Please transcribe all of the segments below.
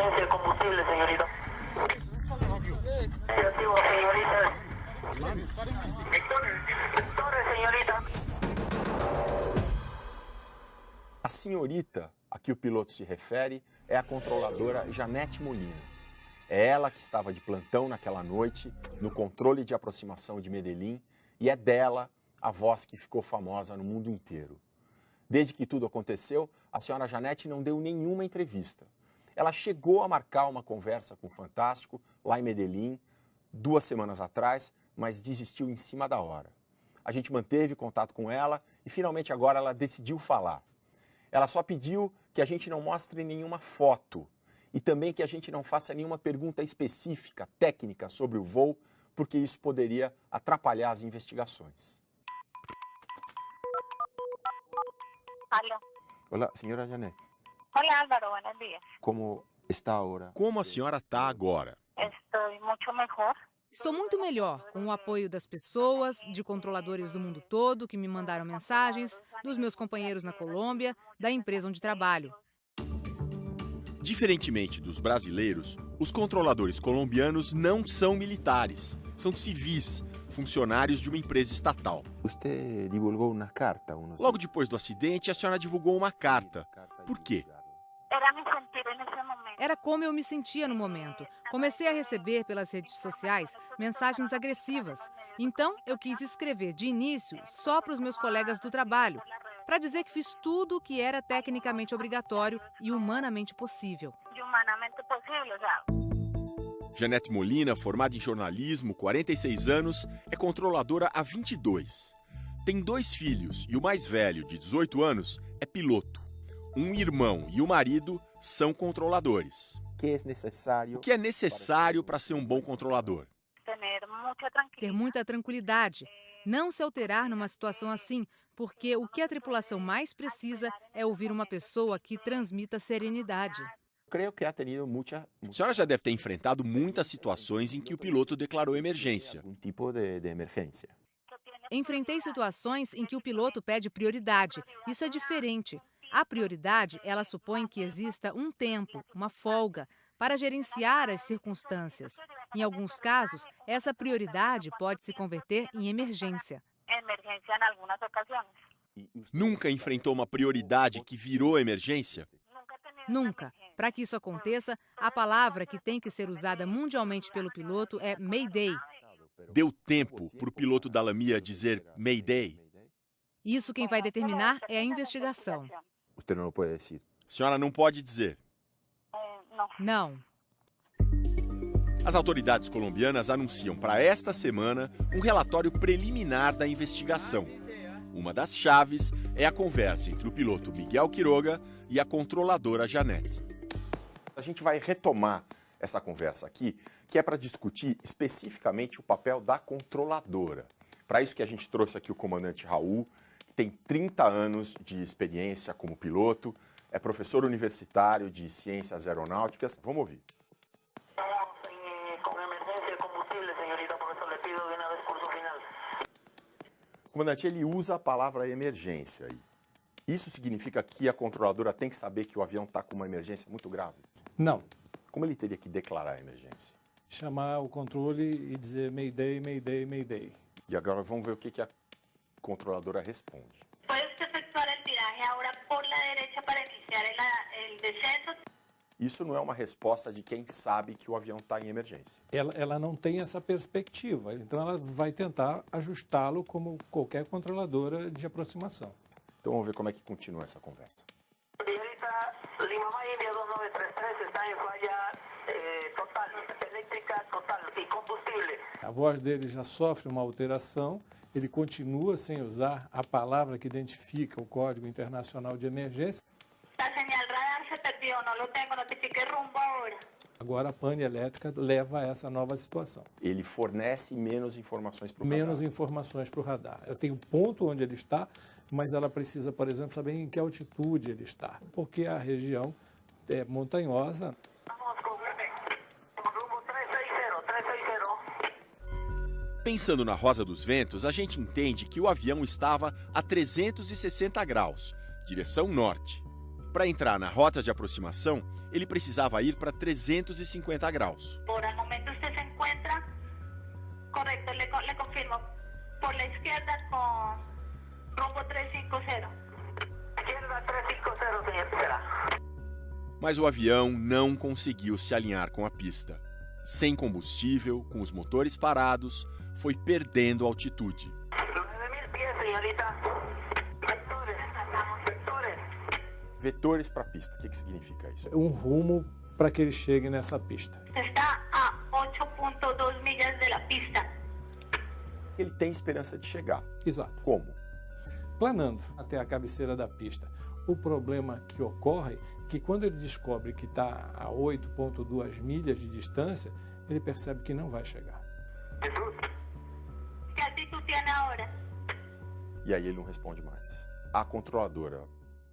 emergencia de combustible, señorita. Negativo, señorita. Victoria, señorita. A senhorita a que o piloto se refere é a controladora Janete Molina. É ela que estava de plantão naquela noite, no controle de aproximação de Medellín, e é dela a voz que ficou famosa no mundo inteiro. Desde que tudo aconteceu, a senhora Janete não deu nenhuma entrevista. Ela chegou a marcar uma conversa com o Fantástico, lá em Medellín, 2 semanas atrás, mas desistiu em cima da hora. A gente manteve contato com ela e finalmente agora ela decidiu falar. Ela só pediu que a gente não mostre nenhuma foto e também que a gente não faça nenhuma pergunta específica, técnica sobre o voo, porque isso poderia atrapalhar as investigações. Aló. Olá, senhora Janete. Hola Álvaro, buenos días. Como está agora? Como a senhora está agora? Estoy mucho mejor. Estou muito melhor, com o apoio das pessoas, de controladores do mundo todo que me mandaram mensagens, dos meus companheiros na Colômbia, da empresa onde trabalho. Diferentemente dos brasileiros, os controladores colombianos não são militares, são civis, funcionários de uma empresa estatal. Você divulgou uma carta? Logo depois do acidente, a senhora divulgou uma carta. Por quê? Era mi sentir nesse momento. Era como eu me sentia no momento. Comecei a receber pelas redes sociais mensagens agressivas. Então, eu quis escrever de início só para os meus colegas do trabalho, para dizer que fiz tudo o que era tecnicamente obrigatório e humanamente possível. Humanamente possível, sabe? Janete Molina, formada em jornalismo, 46 anos, é controladora há 22. Tem 2 filhos e o mais velho, de 18 anos, é piloto. Um irmão e o marido são controladores. O que é necessário para ser um bom controlador? Ter muita tranquilidade. Não se alterar numa situação assim, porque o que a tripulação mais precisa é ouvir uma pessoa que transmita serenidade. Creio que ha tenido muita... A senhora já deve ter enfrentado muitas situações em que o piloto declarou emergência. Algum tipo de emergência. Enfrentei situações em que o piloto pede prioridade. Isso é diferente. A prioridade, ela supõe que exista um tempo, uma folga, para gerenciar as circunstâncias. Em alguns casos, essa prioridade pode se converter em emergência. Emergência em algumas ocasiões. Nunca enfrentou uma prioridade que virou emergência? Nunca. Para que isso aconteça, a palavra que tem que ser usada mundialmente pelo piloto é Mayday. Deu tempo para o piloto da Lamia dizer Mayday? Isso quem vai determinar é a investigação. Você não pode dizer. A senhora não pode dizer. Não. As autoridades colombianas anunciam para esta semana um relatório preliminar da investigação. Uma das chaves é a conversa entre o piloto Miguel Quiroga e a controladora Janete. A gente vai retomar essa conversa aqui, que é para discutir especificamente o papel da controladora. Para isso que a gente trouxe aqui o comandante Raul, que tem 30 anos de experiência como piloto, é professor universitário de ciências aeronáuticas. Vamos ouvir. Com emergência de combustível, senhorita, por isso lhe pido de uma vez curso final. Comandante, ele usa a palavra emergência aí. Isso significa que a controladora tem que saber que o avião está com uma emergência muito grave? Não. Como ele teria que declarar a emergência? Chamar o controle e dizer Mayday, Mayday, Mayday. E agora vamos ver o que a controladora responde. Puede efectuar el tiraje ahora por la derecha para iniciar el descenso. Isso não é uma resposta de quem sabe que o avião está em emergência. Ela não tem essa perspectiva, então ela vai tentar ajustá-lo como qualquer controladora de aproximação. Então vamos ver como é que continua essa conversa. Senhorita, Lima India 2933 está em falha total, elétrica total e combustível. A voz dele já sofre uma alteração, ele continua sem usar a palavra que identifica o Código Internacional de Emergência. La señal radar se perdió, no lo tengo, notifique rumbo ahora. Agora a pane elétrica leva a essa nova situação. Ele fornece menos informações para o radar. Menos informações para o radar. Ela tem o ponto onde ele está, mas ela precisa, por exemplo, saber em que altitude ele está, porque a região é montanhosa. Vamos com rumbo 360. Pensando na Rosa dos Ventos, a gente entende que o avião estava a 360 graus, direção norte. Para entrar na rota de aproximação, ele precisava ir para 350 graus. Por el momento usted se encuentra, correcto, le confirmo, por la izquierda con rumbo 350. Izquierda 350, señor Será. Mas o avião não conseguiu se alinhar com a pista. Sem combustível, com os motores parados, foi perdendo altitude. 9.000 pies, señorita. Vectores. Vectores. Vetores para a pista, o que significa isso? Um rumo para que ele chegue nessa pista. Está a 8.2 millas de la pista. Ele tem esperança de chegar. Exato. Como? Planando até a cabeceira da pista. O problema que ocorre é que quando ele descobre que está a 8,2 milhas de distância, ele percebe que não vai chegar. ¿Qué actitud tiene ahora? E aí ele não responde mais. A controladora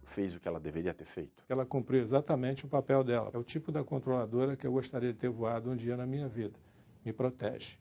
fez o que ela deveria ter feito? Ela cumpriu exatamente o papel dela. É o tipo da controladora que eu gostaria de ter voado um dia na minha vida. Me protege.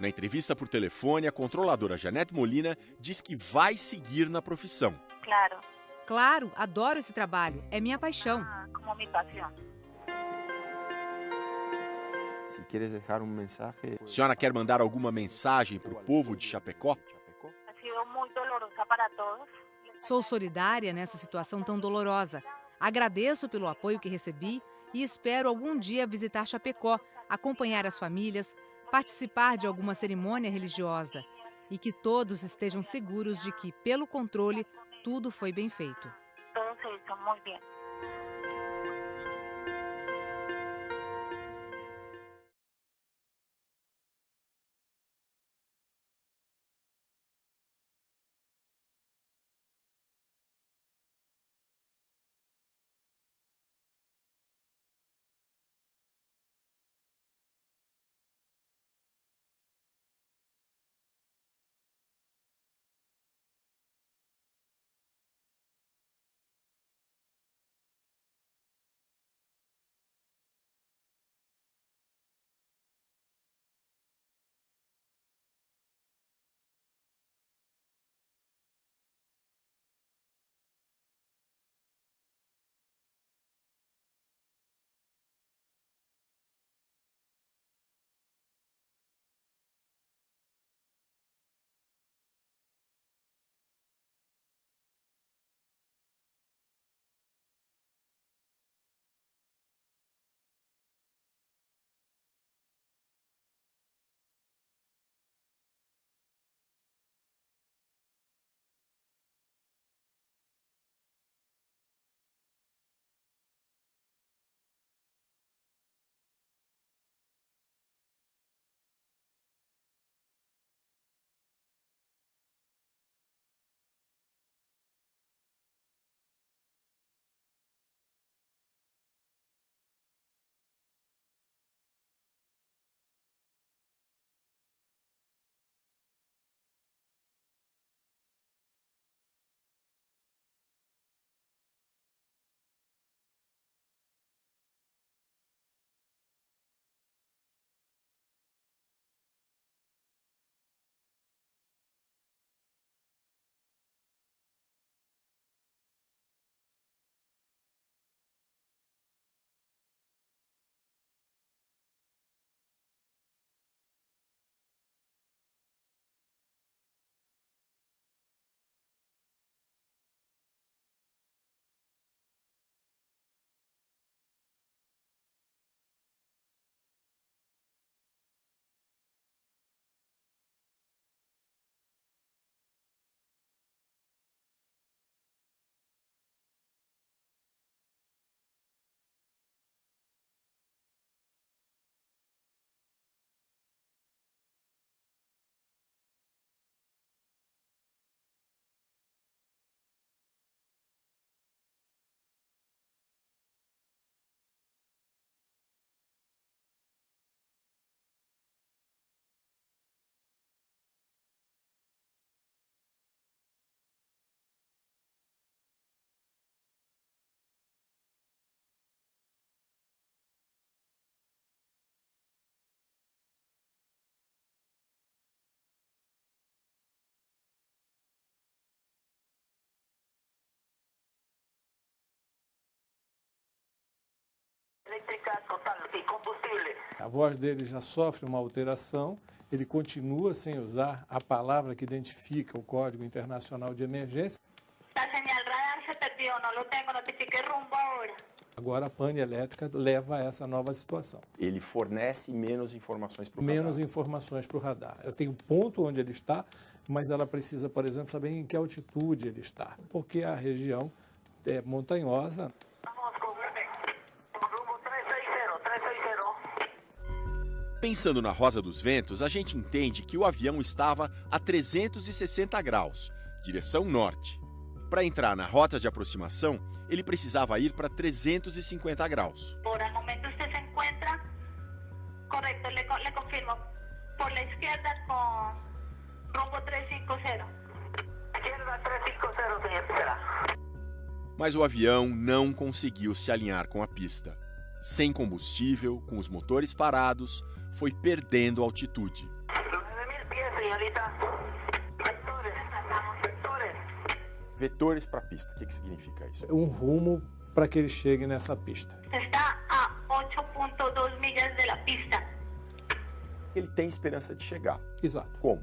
Na entrevista por telefone, a controladora Janete Molina diz que vai seguir na profissão. Claro, Claro, adoro esse trabalho, é minha paixão. como mi pasión. Se queres deixar um mensagem... A senhora quer mandar alguma mensagem para o povo de Chapecó? Ha sido muy dolorosa para todos. Sou solidária nessa situação tão dolorosa. Agradeço pelo apoio que recebi e espero algum dia visitar Chapecó, acompanhar as famílias, participar de alguma cerimônia religiosa e que todos estejam seguros de que, pelo controle, tudo foi bem feito. Todo se hizo muy bien. eléctrica total y combustible. A voz dele já sofre uma alteração, ele continua sem usar a palavra que identifica o Código Internacional de Emergência. La señal radar se perdió, no lo tengo, notifique rumbo ahora. Agora a pane elétrica leva a essa nova situação. Ele fornece menos informações para o Menos radar. informações para o radar. Ela tem um ponto onde ele está, mas ela precisa, por exemplo, saber em que altitude ele está, porque a região é montanhosa. Vamos con rumbo 360. Pensando na Rosa dos Ventos, a gente entende que o avião estava a 360 graus, direção norte. Para entrar na rota de aproximação, ele precisava ir para 350 graus. Por el momento usted se encuentra, correcto, le confirmo, por la izquierda con rumbo 350. Izquierda 350, señor Pizarra. Mas o avião não conseguiu se alinhar com a pista. Sem combustível, com os motores parados, foi perdendo altitude. 9.000 pies, señorita. Vectores. Vetores para a pista, o que significa isso? Um rumo para que ele chegue nessa pista. Está a 8.2 millas de la pista. Ele tem esperança de chegar. Exato. Como?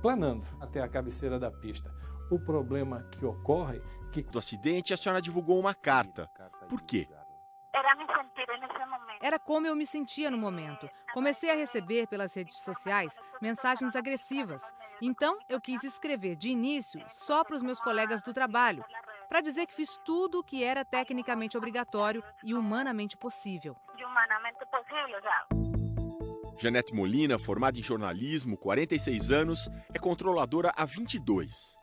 Planando até a cabeceira da pista. O problema que ocorre é que Do acidente, a senhora divulgou uma carta. Por quê? Era mi sentir en ese momento. Era como eu me sentia no momento. Comecei a receber pelas redes sociais mensagens agressivas. Então, eu quis escrever de início só para os meus colegas do trabalho, para dizer que fiz tudo o que era tecnicamente obrigatório e humanamente possível. Y humanamente posible, o sea. Janete Molina, formada em jornalismo, 46 anos, é controladora há 22.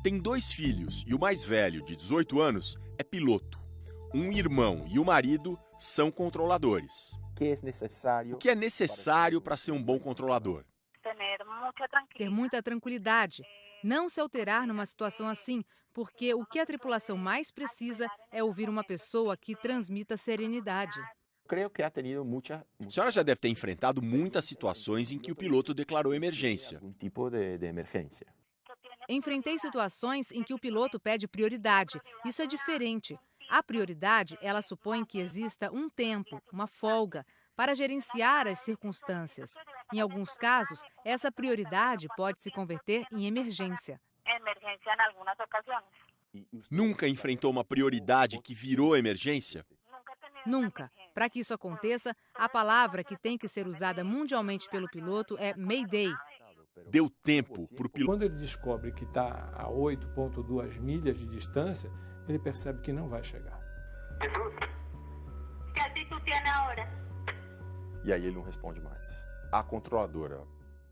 Tem 2 filhos e o mais velho, de 18 anos, é piloto. Um irmão e o marido são controladores. O que é necessário? O que é necessário para ser um bom controlador? Tener mucha Ter tranquilidad. muita tranquilidade. Não se alterar numa situação assim, porque o que a tripulação mais precisa é ouvir uma pessoa que transmita serenidade. Creio que ha tenido muita A senhora já deve ter enfrentado muitas situações em que o piloto declarou emergência. algum tipo de emergência. Enfrentei situações em que o piloto pede prioridade. Isso é diferente. A prioridade, ela supõe que exista um tempo, uma folga, para gerenciar as circunstâncias. Em alguns casos, essa prioridade pode se converter em emergência. Emergencia en algunas ocasiones. Nunca enfrentou uma prioridade que virou emergência? Nunca he tenido una Nunca. emergencia. Para que isso aconteça, a palavra que tem que ser usada mundialmente pelo piloto é Mayday. Deu tempo para o piloto. quando ele descobre que está a 8,2 milhas de distância, ele percebe que não vai chegar. ¿Qué actitud tiene ahora? E aí ele não responde mais. A controladora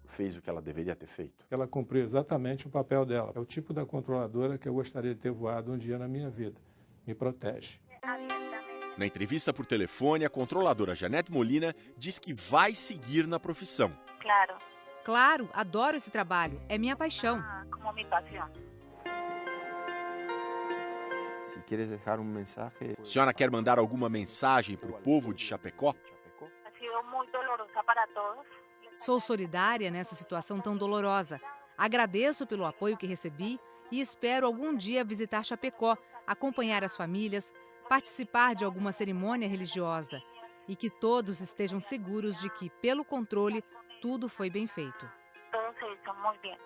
fez o que ela deveria ter feito? Ela cumpriu exatamente o papel dela. É o tipo da controladora que eu gostaria de ter voado um dia na minha vida. Me protege. Na entrevista por telefone, a controladora Janete Molina diz que vai seguir na profissão. Claro, Claro, adoro esse trabalho. É minha paixão. como mi pasión. Se queres deixar mensagem... A senhora quer mandar alguma mensagem para o povo de Chapecó? Ha sido muy dolorosa para todos. Sou solidária nessa situação tão dolorosa. Agradeço pelo apoio que recebi e espero algum dia visitar Chapecó, acompanhar as famílias, participar de alguma cerimônia religiosa e que todos estejam seguros de que, pelo controle, tudo foi bem feito. Todo se hizo muy bien.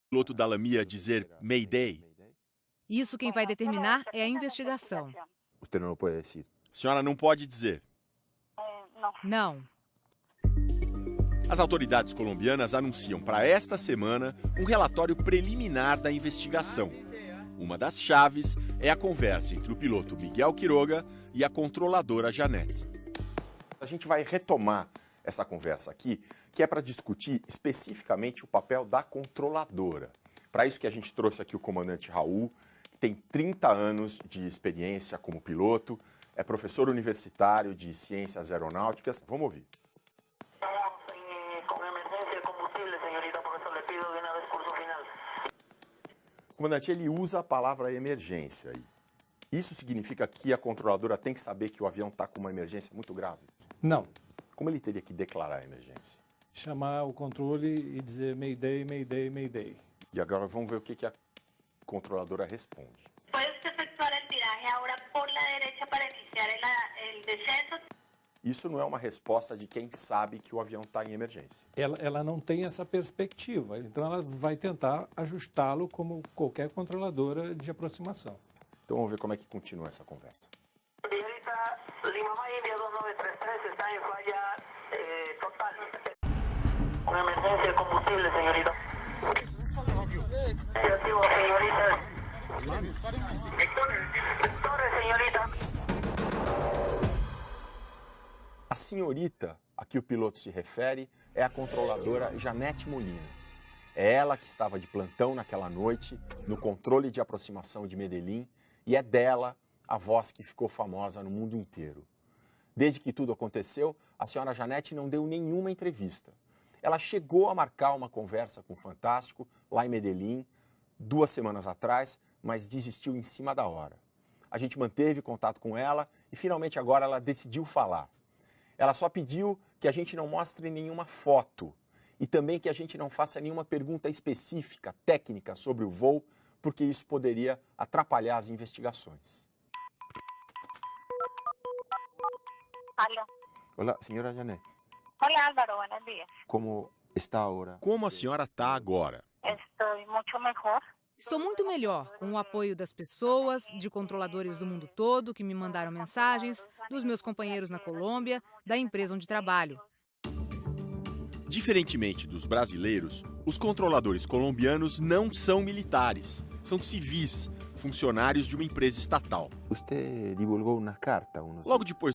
O piloto da Lamia dizer Mayday. Isso quem vai determinar é a investigação. Você não pode dizer. A senhora não pode dizer. No. Não. As autoridades colombianas anunciam para esta semana um relatório preliminar da investigação. Uma das chaves é a conversa entre o piloto Miguel Quiroga e a controladora Janete. A gente vai retomar essa conversa aqui, que é para discutir especificamente o papel da controladora. Para isso que a gente trouxe aqui o comandante Raul, que tem 30 anos de experiência como piloto, é professor universitário de ciências aeronáuticas. Vamos ouvir. Estamos con emergencia combustible, señorita, por eso le pido de una vez curso final. Comandante, ele usa a palavra emergência aí. Isso significa que a controladora tem que saber que o avião está com uma emergência muito grave? Não. Como ele teria que declarar a emergência? Chamar o controle e dizer Mayday, Mayday, Mayday. E agora vamos ver o que a controladora responde. Puede usted efectuar el viraje ahora por la derecha para iniciar el descenso. Isso não é uma resposta de quem sabe que o avião está em emergência. Ela não tem essa perspectiva, então ela vai tentar ajustá-lo como qualquer controladora de aproximação. Então vamos ver como é que continua essa conversa. Señorita, Lima May India 2933 está en falla total. Una emergencia de combustible, señorita. Negativo, señorita. Victoria, señorita. A senhorita a que o piloto se refere é a controladora Janete Molina. É ela que estava de plantão naquela noite, no controle de aproximação de Medellín, e é dela a voz que ficou famosa no mundo inteiro. Desde que tudo aconteceu, a senhora Janete não deu nenhuma entrevista. Ela chegou a marcar uma conversa com o Fantástico, lá em Medellín, 2 semanas atrás, mas desistiu em cima da hora. A gente manteve contato com ela e finalmente agora ela decidiu falar. Ela só pediu que a gente não mostre nenhuma foto e também que a gente não faça nenhuma pergunta específica, técnica sobre o voo, porque isso poderia atrapalhar as investigações. Aló. Olá, senhora Janete. Hola Álvaro, buenos días. Como está agora? Como a senhora está agora? Estoy mucho mejor. Estou muito melhor, com o apoio das pessoas, de controladores do mundo todo que me mandaram mensagens, dos meus companheiros na Colômbia, da empresa onde trabalho. Diferentemente dos brasileiros, os controladores colombianos não são militares, são civis, funcionários de uma empresa estatal. Você divulgou uma carta. Logo depois